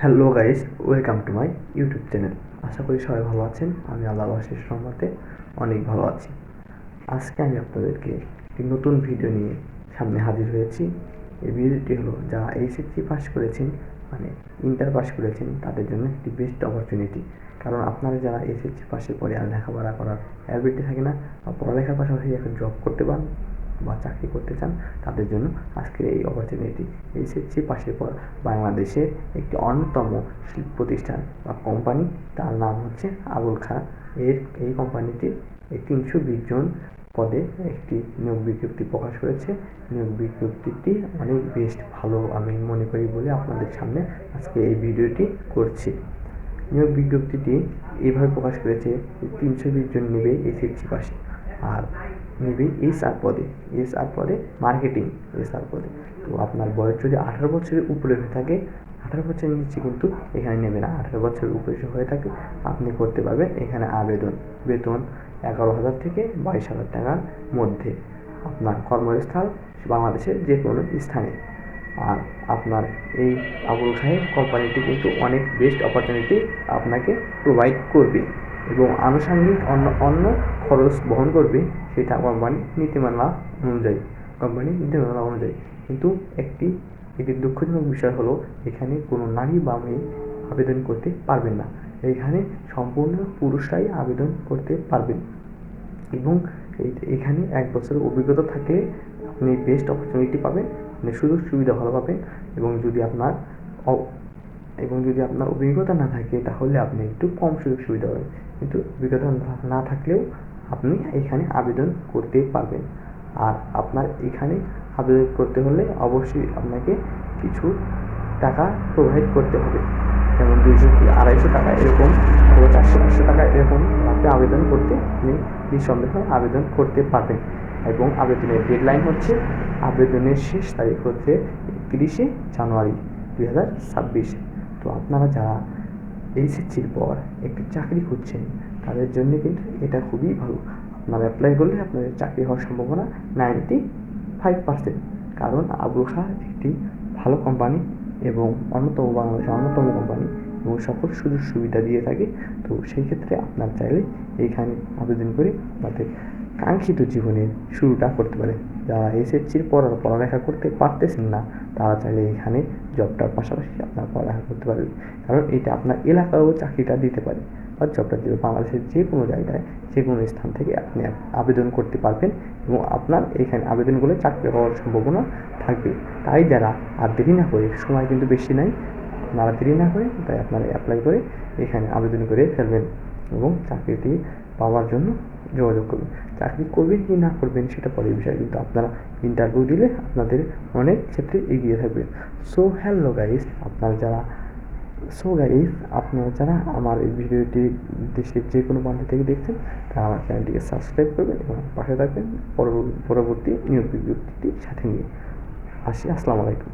Hello guys, welcome to my YouTube channel. আশা করি সবাই ভালো আছেন। আমি আল্লাহর অশেষ রহমতে অনেক ভালো আছি। আজকে আমি আপনাদেরকে একটি নতুন ভিডিও নিয়ে সামনে হাজির হয়েছি। এই ভিডিওটি হলো যারা এইচএসসি পাস করেছেন, মানে ইন্টার পাস করেছেন, তাদের জন্য একটি বেস্ট অপরচুনিটি। কারণ আপনারা যারা এইচএসসি পাসের পরে আর লেখাপড়া করার অ্যাবিলিটি থাকে না, বা পড়ালেখার পাশাপাশি এখন জব করতে পান বা চাকরি করতে চান, তাদের জন্য আজকের এই অপরচুনিটি। এইচএসসি পাশের পর বাংলাদেশের একটি অন্যতম শিল্প প্রতিষ্ঠান বা কোম্পানি, তার নাম হচ্ছে আবুল খাঁ। এই কোম্পানিটি 320 জন পদে একটি নিয়োগ বিজ্ঞপ্তি প্রকাশ করেছে। নিয়োগ বিজ্ঞপ্তিটি অনেক বেস্ট ভালো আমি মনে করি বলে আপনাদের সামনে আজকে এই ভিডিওটি করছি। নিয়োগ বিজ্ঞপ্তিটি এইভাবে প্রকাশ করেছে, 320 জন নেবে এইচএসসি পাশে, আর নেবে এসআর পদে মার্কেটিং এসআর পদে। তো আপনার বয়স যদি 18 বছরের উপরে হয়ে থাকে, 18 বছরের নিচে কিন্তু এখানে নেবে না। 18 বছরের উপরে হয়ে থাকে আপনি করতে পারবেন এখানে আবেদন। বেতন 11,000 থেকে 22,000 টাকার মধ্যে। আপনার কর্মস্থল বাংলাদেশের যে কোনো স্থানে। আর আপনার এই আবুল খায়ের কোম্পানিটি কিন্তু অনেক বেস্ট অপরচুনিটি আপনাকে প্রোভাইড করবে এবং আনুষঙ্গিক অন্য খরচ বহন করবে, সেটা কোম্পানির নীতিমালা অনুযায়ী। কিন্তু এটি দুঃখজনক বিষয় হলো, এখানে কোনো নারী বা মেয়ে আবেদন করতে পারবেন না। এখানে সম্পূর্ণ পুরুষরাই আবেদন করতে পারবেন এবং এখানে 1 বছরের অভিজ্ঞতা থাকলে আপনি বেস্ট অপরচুনিটি পাবেন, আপনি সুযোগ সুবিধা ভালো পাবেন। এবং যদি আপনার অভিজ্ঞতা না থাকে, তাহলে আপনি একটু কম সুযোগ সুবিধা পাবেন। কিন্তু অভিজ্ঞতা না থাকলেও আপনি এখানে আবেদন করতে পারবেন। আর আপনার এখানে আবেদন করতে হলে অবশ্যই আপনাকে কিছু টাকা প্রোভাইড করতে হবে, যেমন 200 কি 250 টাকা এরকম, অথবা 400-500 টাকা এরকম আপনি আবেদন করতে আপনি নিঃসন্দেহে আবেদন করতে পারবেন। এবং আবেদনের ডেডলাইন হচ্ছে, আবেদনের শেষ তারিখ হচ্ছে 31শে জানুয়ারি 2026। তো আপনারা যারা এইচএসসির পর একটি চাকরি খুঁজছেন, তাদের জন্য কিন্তু এটা খুবই ভালো। আপনারা অ্যাপ্লাই করলে আপনাদের চাকরি হওয়ার সম্ভাবনা 95%। কারণ আবুল খাঁ একটি ভালো কোম্পানি এবং বাংলাদেশের অন্যতম কোম্পানি এবং সকল সুযোগ সুবিধা দিয়ে থাকে। তো সেই ক্ষেত্রে আপনার চাইলে এইখানে আবেদন করে আপনাদের কাঙ্ক্ষিত জীবনের শুরুটা করতে পারে। যারা এসএসসির পর পড়ালেখা করতে পারতেছেন না, তারা চাইলে এখানে জবটার পাশাপাশি আপনার পড়ালেখা করতে পারবেন। কারণ এটা আপনার এলাকাও চাকরিটা দিতে পারে বা জবটা দেবে। বাংলাদেশের যে কোনো জায়গায় যে কোনো স্থান থেকে আপনি আবেদন করতে পারবেন এবং আপনার এখানে আবেদনগুলো চাকরি হওয়ার সম্ভাবনা থাকবে। তাই যারা আর দেরি না করে, সময় কিন্তু বেশি নাই, আপনারা দেরি না করে তাই আপনারা অ্যাপ্লাই করে এখানে আবেদন করে ফেলবেন এবং চাকরিটি পাওয়ার জন্য যোগাযোগ করবেন। চাকরি করবেন কি না করবেন সেটা পরের বিষয়, কিন্তু আপনারা ইন্টারভিউ দিলে আপনাদের অনেক ক্ষেত্রে এগিয়ে থাকবেন। আপনারা যারা আমার এই ভিডিওটি দেশের যে কোনো প্রান্ত থেকে দেখছেন, তারা আমার চ্যানেলটিকে সাবস্ক্রাইব করবেন এবং পাশে থাকবেন পরবর্তী নিয়োগ বিজ্ঞপ্তিটির সাথে নিয়ে আসি। আসসালামু আলাইকুম।